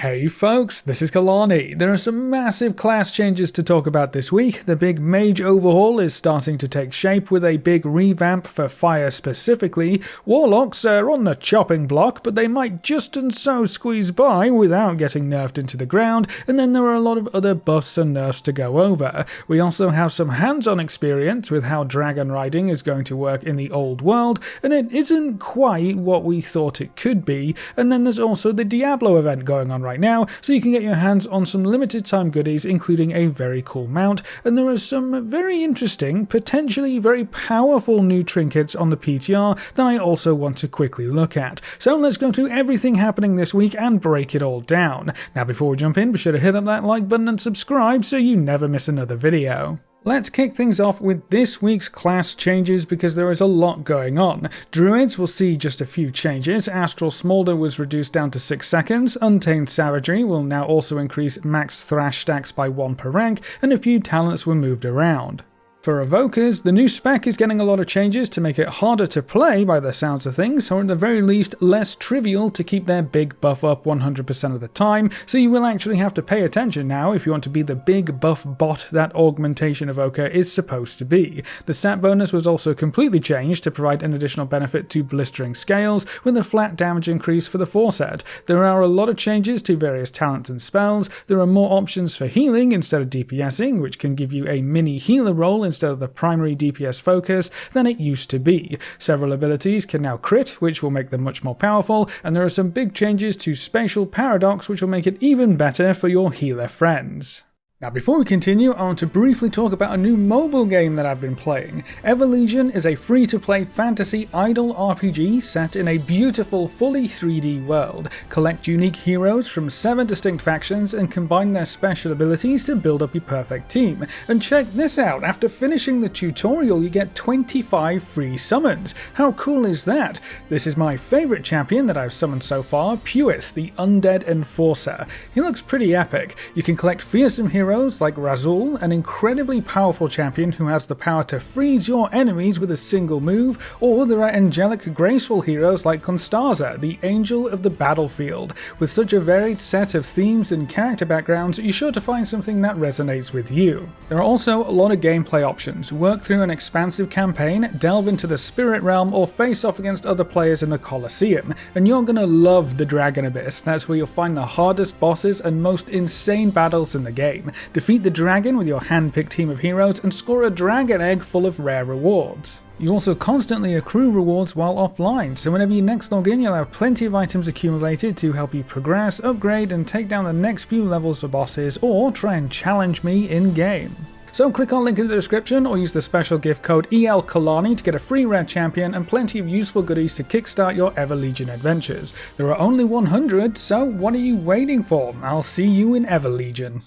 Hey folks, this is Kalani. There are some massive class changes to talk about this week. The big mage overhaul is starting to take shape with a big revamp for fire specifically. Warlocks are on the chopping block, but they might just and so squeeze by without getting nerfed into the ground, and then there are a lot of other buffs and nerfs to go over. We also have some hands-on experience with how dragon riding is going to work in the old world, and it isn't quite what we thought it could be, and then there's also the Diablo event going on right now, so you can get your hands on some limited time goodies, including a very cool mount, and there are some very interesting, potentially very powerful new trinkets on the PTR that I also want to quickly look at. So let's go through everything happening this week and break it all down. Now before we jump in, be sure to hit up that like button and subscribe so you never miss another video. Let's kick things off with this week's class changes because there is a lot going on. Druids will see just a few changes. Astral Smolder was reduced down to 6 seconds, Untamed Savagery will now also increase max thrash stacks by 1 per rank, and a few talents were moved around. For Evokers, the new spec is getting a lot of changes to make it harder to play by the sounds of things, or at the very least less trivial to keep their big buff up 100% of the time, so you will actually have to pay attention now if you want to be the big buff bot that Augmentation Evoker is supposed to be. The stat bonus was also completely changed to provide an additional benefit to Blistering Scales, with a flat damage increase for the 4 set. There are a lot of changes to various talents and spells. There are more options for healing instead of DPSing, which can give you a mini healer role instead of the primary DPS focus than it used to be. Several abilities can now crit, which will make them much more powerful, and there are some big changes to Spatial Paradox, which will make it even better for your healer friends. Now before we continue, I want to briefly talk about a new mobile game that I've been playing. Everlegion is a free-to-play fantasy idle RPG set in a beautiful, fully 3D world. Collect unique heroes from 7 distinct factions and combine their special abilities to build up your perfect team. And check this out, after finishing the tutorial you get 25 free summons. How cool is that? This is my favourite champion that I've summoned so far, Pewith, the Undead Enforcer. He looks pretty epic. You can collect fearsome heroes like Razul, an incredibly powerful champion who has the power to freeze your enemies with a single move, or there are angelic, graceful heroes like Constanza, the Angel of the Battlefield. With such a varied set of themes and character backgrounds, you're sure to find something that resonates with you. There are also a lot of gameplay options. Work through an expansive campaign, delve into the Spirit Realm, or face off against other players in the Colosseum, and you're gonna love the Dragon Abyss. That's where you'll find the hardest bosses and most insane battles in the game. Defeat the dragon with your hand-picked team of heroes and score a dragon egg full of rare rewards. You also constantly accrue rewards while offline, so whenever you next log in you'll have plenty of items accumulated to help you progress, upgrade and take down the next few levels of bosses, or try and challenge me in-game. So click on link in the description or use the special gift code ELKalani to get a free rare champion and plenty of useful goodies to kickstart your Everlegion adventures. There are only 100, so what are you waiting for? I'll see you in Everlegion.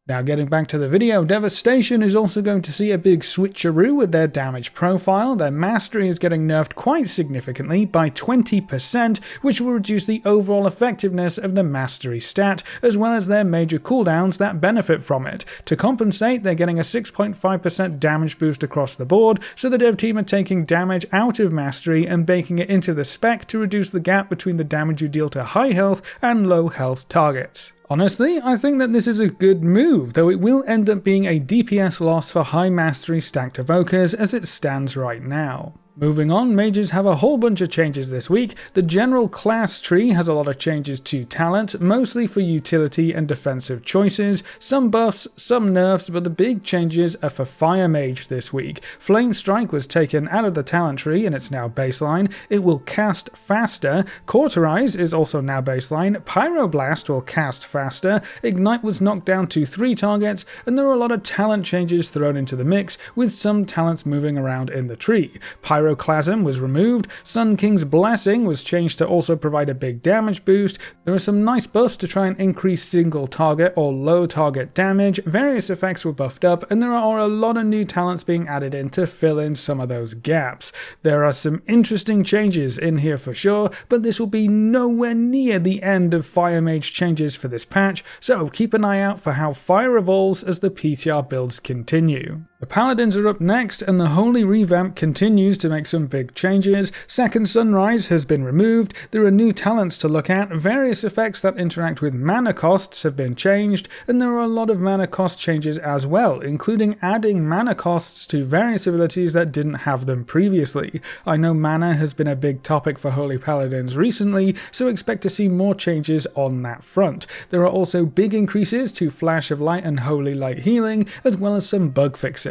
Now getting back to the video, Devastation is also going to see a big switcheroo with their damage profile. Their mastery is getting nerfed quite significantly by 20%, which will reduce the overall effectiveness of the mastery stat, as well as their major cooldowns that benefit from it. To compensate, they're getting a 6.5% damage boost across the board, so the dev team are taking damage out of mastery and baking it into the spec to reduce the gap between the damage you deal to high health and low health targets. Honestly, I think that this is a good move, though it will end up being a DPS loss for high mastery stacked evokers as it stands right now. Moving on, mages have a whole bunch of changes this week. The general class tree has a lot of changes to talent, mostly for utility and defensive choices. Some buffs, some nerfs, but the big changes are for Fire Mage this week. Flame Strike was taken out of the talent tree and it's now baseline. It will cast faster. Cauterize is also now baseline. Pyroblast will cast faster. Ignite was knocked down to 3 targets, and there are a lot of talent changes thrown into the mix, with some talents moving around in the tree. Pyroclasm was removed, Sun King's Blessing was changed to also provide a big damage boost. There are some nice buffs to try and increase single target or low target damage, various effects were buffed up, and there are a lot of new talents being added in to fill in some of those gaps. There are some interesting changes in here for sure, but this will be nowhere near the end of Fire Mage changes for this patch, so keep an eye out for how Fire evolves as the PTR builds continue. The Paladins are up next, and the Holy revamp continues to make some big changes. Second Sunrise has been removed, there are new talents to look at, various effects that interact with mana costs have been changed, and there are a lot of mana cost changes as well, including adding mana costs to various abilities that didn't have them previously. I know mana has been a big topic for Holy Paladins recently, so expect to see more changes on that front. There are also big increases to Flash of Light and Holy Light Healing, as well as some bug fixes.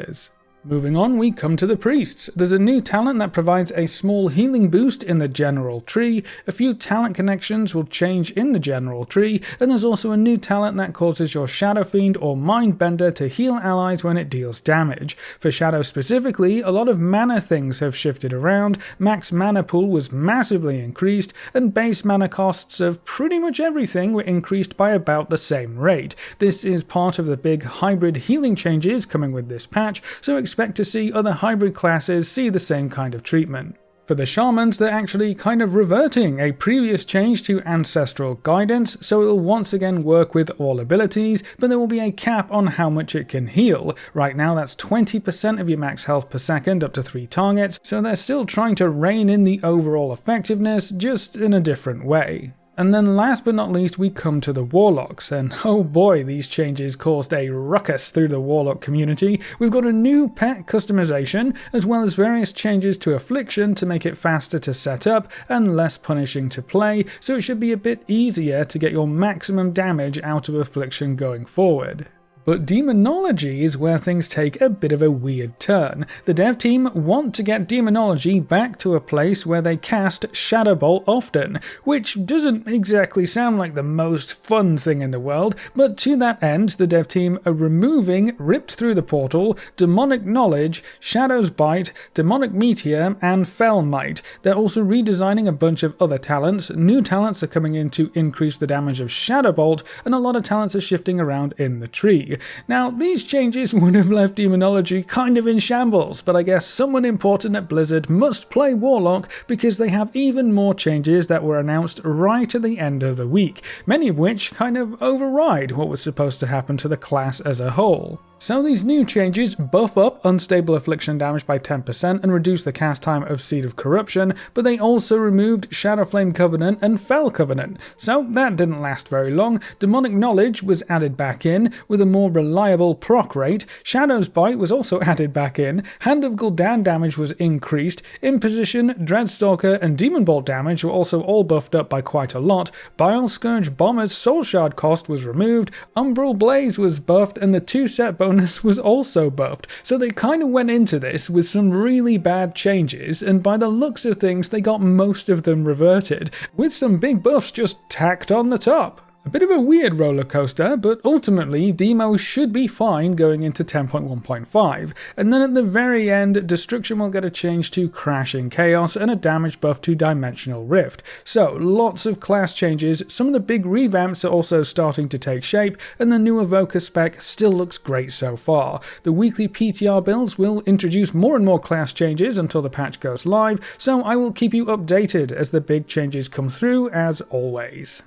Moving on, we come to the Priests. There's a new talent that provides a small healing boost in the general tree, a few talent connections will change in the general tree, and there's also a new talent that causes your Shadow Fiend or Mindbender to heal allies when it deals damage. For Shadow specifically, a lot of mana things have shifted around, max mana pool was massively increased, and base mana costs of pretty much everything were increased by about the same rate. This is part of the big hybrid healing changes coming with this patch, so expect to see other hybrid classes see the same kind of treatment. For the Shamans, they're actually kind of reverting a previous change to Ancestral Guidance, so it will once again work with all abilities, but there will be a cap on how much it can heal. Right now that's 20% of your max health per second up to 3 targets, so they're still trying to rein in the overall effectiveness, just in a different way. And then last but not least, we come to the Warlocks, and oh boy, these changes caused a ruckus through the Warlock community. We've got a new pet customization, as well as various changes to Affliction to make it faster to set up and less punishing to play, so it should be a bit easier to get your maximum damage out of Affliction going forward. But Demonology is where things take a bit of a weird turn. The dev team want to get Demonology back to a place where they cast Shadow Bolt often, which doesn't exactly sound like the most fun thing in the world, but to that end the dev team are removing Ripped Through the Portal, Demonic Knowledge, Shadow's Bite, Demonic Meteor, and Fell Might. They're also redesigning a bunch of other talents, new talents are coming in to increase the damage of Shadow Bolt, and a lot of talents are shifting around in the tree. Now, these changes would have left Demonology kind of in shambles, but I guess someone important at Blizzard must play Warlock because they have even more changes that were announced right at the end of the week, many of which kind of override what was supposed to happen to the class as a whole. So these new changes buff up unstable affliction damage by 10% and reduce the cast time of Seed of Corruption, but they also removed Shadowflame Covenant and Fell Covenant, so that didn't last very long. Demonic Knowledge was added back in, with a more reliable proc rate, Shadow's Bite was also added back in, Hand of Gul'dan damage was increased, Imposition, Dreadstalker and Demon Bolt damage were also all buffed up by quite a lot, Bile Scourge Bomber's Soul Shard cost was removed, Umbral Blaze was buffed, and the 2-set bonus was also buffed, so they kind of went into this with some really bad changes, and by the looks of things they got most of them reverted, with some big buffs just tacked on the top. A bit of a weird roller coaster, but ultimately Demo should be fine going into 10.1.5, and then at the very end Destruction will get a change to Crashing Chaos and a damage buff to Dimensional Rift. So lots of class changes, some of the big revamps are also starting to take shape, and the new Evoker spec still looks great so far. The weekly PTR builds will introduce more and more class changes until the patch goes live, so I will keep you updated as the big changes come through as always.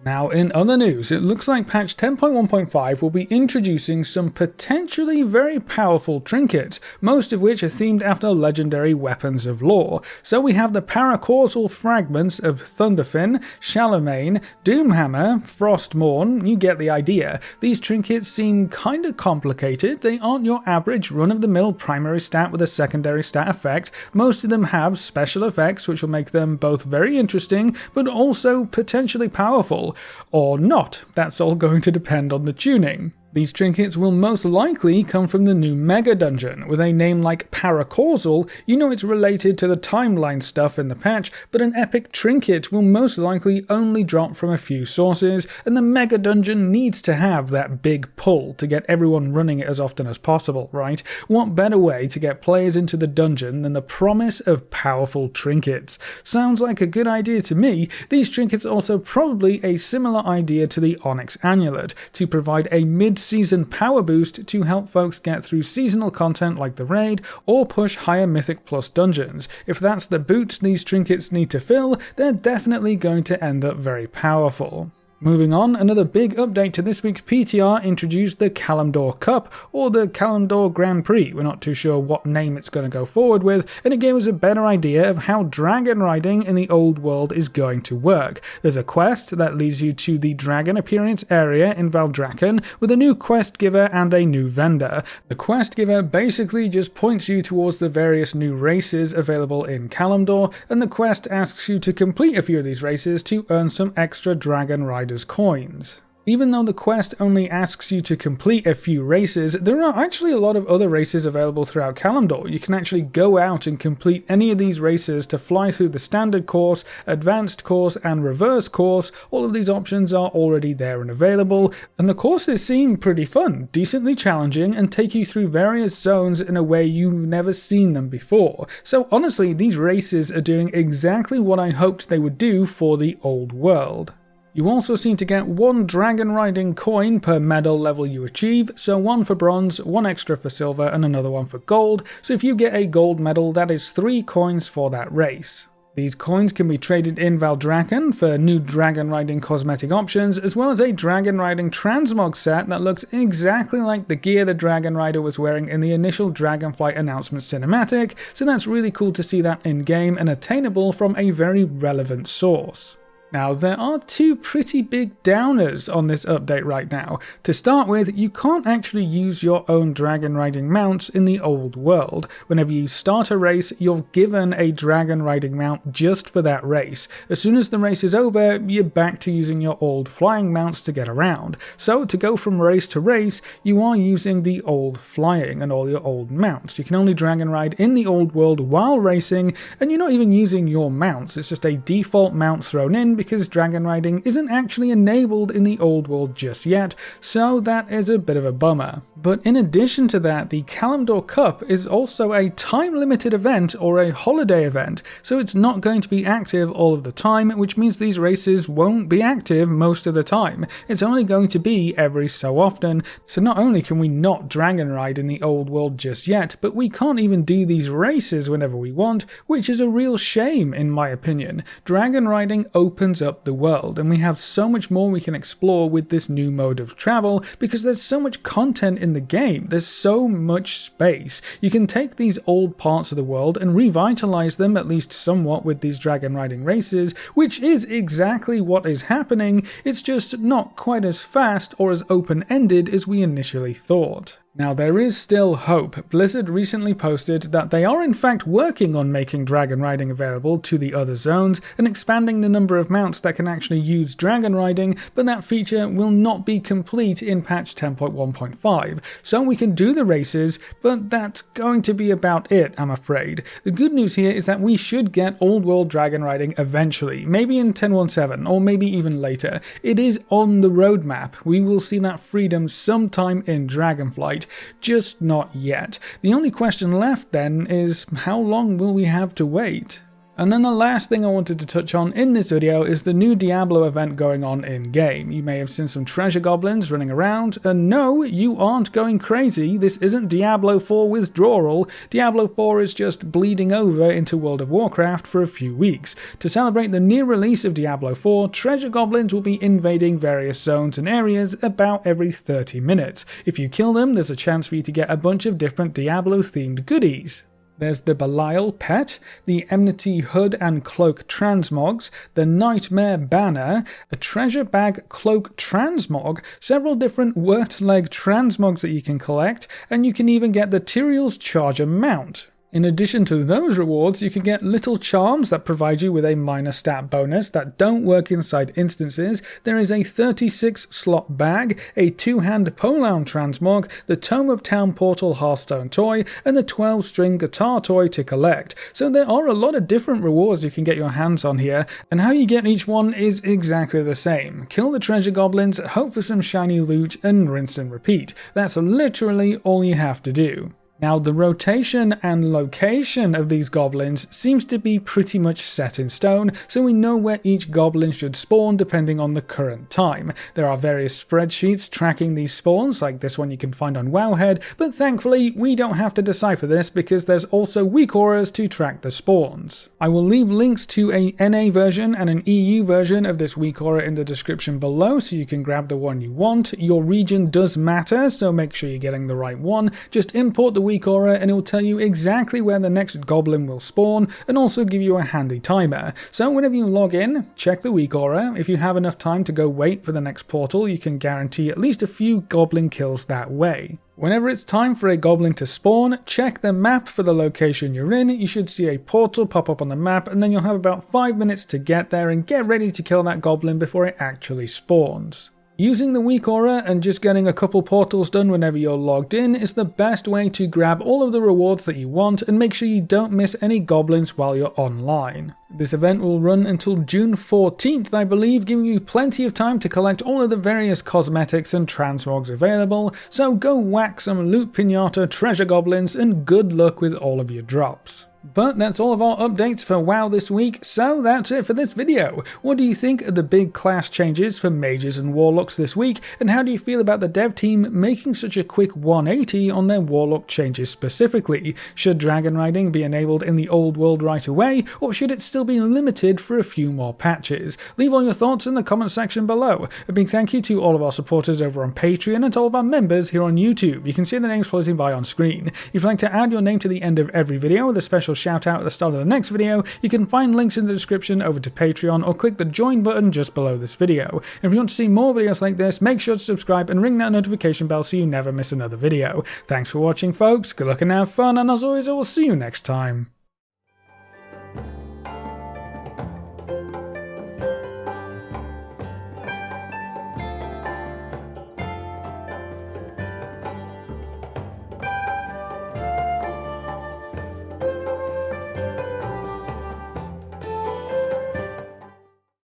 Now, in other news, it looks like patch 10.1.5 will be introducing some potentially very powerful trinkets, most of which are themed after legendary weapons of lore. So we have the paracausal fragments of Thunderfin, Shallowmane, Doomhammer, Frostmourne, you get the idea. These trinkets seem kinda complicated, they aren't your average run-of-the-mill primary stat with a secondary stat effect. Most of them have special effects which will make them both very interesting, but also potentially powerful. Or not, that's all going to depend on the tuning. These trinkets will most likely come from the new Mega Dungeon. With a name like Paracausal, you know it's related to the timeline stuff in the patch, but an epic trinket will most likely only drop from a few sources, and the Mega Dungeon needs to have that big pull to get everyone running it as often as possible, right? What better way to get players into the dungeon than the promise of powerful trinkets? Sounds like a good idea to me. These trinkets are also probably a similar idea to the Onyx Amulet, to provide a mid-season power boost to help folks get through seasonal content like the raid, or push higher Mythic Plus dungeons. If that's the boot these trinkets need to fill, they're definitely going to end up very powerful. Moving on, another big update to this week's PTR introduced the Kalimdor Cup, or the Kalimdor Grand Prix. We're not too sure what name it's going to go forward with, and it gave us a better idea of how dragon riding in the old world is going to work. There's a quest that leads you to the dragon appearance area in Valdrakken with a new quest giver and a new vendor. The quest giver basically just points you towards the various new races available in Kalimdor, and the quest asks you to complete a few of these races to earn some extra dragon riders coins. Even though the quest only asks you to complete a few races, there are actually a lot of other races available throughout Kalimdor. You can actually go out and complete any of these races to fly through the standard course, advanced course, and reverse course. All of these options are already there and available, and the courses seem pretty fun, decently challenging, and take you through various zones in a way you've never seen them before. So honestly, these races are doing exactly what I hoped they would do for the old world. You also seem to get 1 dragon riding coin per medal level you achieve, so 1 for bronze, 1 extra for silver, and another 1 for gold. So if you get a gold medal, that is 3 coins for that race. These coins can be traded in Valdrakken for new dragon riding cosmetic options, as well as a dragon riding transmog set that looks exactly like the gear the dragon rider was wearing in the initial Dragonflight announcement cinematic, so that's really cool to see that in game and attainable from a very relevant source. Now, there are 2 pretty big downers on this update right now. To start with, you can't actually use your own dragon riding mounts in the old world. Whenever you start a race, you're given a dragon riding mount just for that race. As soon as the race is over, you're back to using your old flying mounts to get around. So to go from race to race, you are using the old flying and all your old mounts. You can only dragon ride in the old world while racing, and you're not even using your mounts. It's just a default mount thrown in because dragon riding isn't actually enabled in the old world just yet, so that is a bit of a bummer. But in addition to that, the Kalimdor Cup is also a time-limited event or a holiday event, so it's not going to be active all of the time, which means these races won't be active most of the time. It's only going to be every so often, so not only can we not dragon ride in the old world just yet, but we can't even do these races whenever we want, which is a real shame in my opinion. Dragon riding opens up the world, and we have so much more we can explore with this new mode of travel because there's so much content in the game. There's so much space. You can take these old parts of the world and revitalize them at least somewhat with these dragon riding races, which is exactly what is happening. It's just not quite as fast or as open-ended as we initially thought. Now, there is still hope. Blizzard recently posted that they are in fact working on making dragon riding available to the other zones and expanding the number of mounts that can actually use dragon riding, but that feature will not be complete in patch 10.1.5. So we can do the races, but that's going to be about it, I'm afraid. The good news here is that we should get old world dragon riding eventually, maybe in 10.1.7 or maybe even later. It is on the roadmap. We will see that freedom sometime in Dragonflight. Just not yet. The only question left then is how long will we have to wait? And then the last thing I wanted to touch on in this video is the new Diablo event going on in-game. You may have seen some treasure goblins running around, and no, you aren't going crazy. This isn't Diablo 4 withdrawal. Diablo 4 is just bleeding over into World of Warcraft for a few weeks. To celebrate the near release of Diablo 4, treasure goblins will be invading various zones and areas about every 30 minutes. If you kill them, there's a chance for you to get a bunch of different Diablo-themed goodies. There's the Belial Pet, the Enmity Hood and Cloak Transmogs, the Nightmare Banner, a Treasure Bag Cloak Transmog, several different Wurt Leg Transmogs that you can collect, and you can even get the Tyrael's Charger Mount. In addition to those rewards, you can get little charms that provide you with a minor stat bonus that don't work inside instances. There is a 36 slot bag, a 2-hand Polearm Transmog, the Tome of Town Portal Hearthstone toy, and the 12-string guitar toy to collect. So there are a lot of different rewards you can get your hands on here, and how you get each one is exactly the same. Kill the treasure goblins, hope for some shiny loot, and rinse and repeat. That's literally all you have to do. Now, the rotation and location of these goblins seems to be pretty much set in stone, so we know where each goblin should spawn depending on the current time. There are various spreadsheets tracking these spawns, like this one you can find on Wowhead, but thankfully we don't have to decipher this because there's also weak auras to track the spawns. I will leave links to a NA version and an EU version of this weak aura in the description below so you can grab the one you want. Your region does matter, so make sure you're getting the right one. Just import the weak aura and it will tell you exactly where the next goblin will spawn and also give you a handy timer. So whenever you log in, check the weak aura. If you have enough time to go wait for the next portal, you can guarantee at least a few goblin kills that way. Whenever it's time for a goblin to spawn, check the map for the location you're in. You should see a portal pop up on the map and then you'll have about 5 minutes to get there and get ready to kill that goblin before it actually spawns. Using the weak aura and just getting a couple portals done whenever you're logged in is the best way to grab all of the rewards that you want and make sure you don't miss any goblins while you're online. This event will run until June 14th, I believe, giving you plenty of time to collect all of the various cosmetics and transmogs available, so go whack some loot pinata treasure goblins and good luck with all of your drops. But that's all of our updates for WoW this week, so that's it for this video. What do you think of the big class changes for mages and warlocks this week, and how do you feel about the dev team making such a quick 180 on their warlock changes specifically? Should dragon riding be enabled in the old world right away, or should it still be limited for a few more patches? Leave all your thoughts in the comment section below. A big thank you to all of our supporters over on Patreon and to all of our members here on YouTube. You can see the names floating by on screen. If you'd like to add your name to the end of every video with a special shout out at the start of the next video, you can find links in the description over to Patreon or click the join button just below this video. And if you want to see more videos like this, make sure to subscribe and ring that notification bell so you never miss another video. Thanks for watching folks, good luck and have fun, and as always I will see you next time.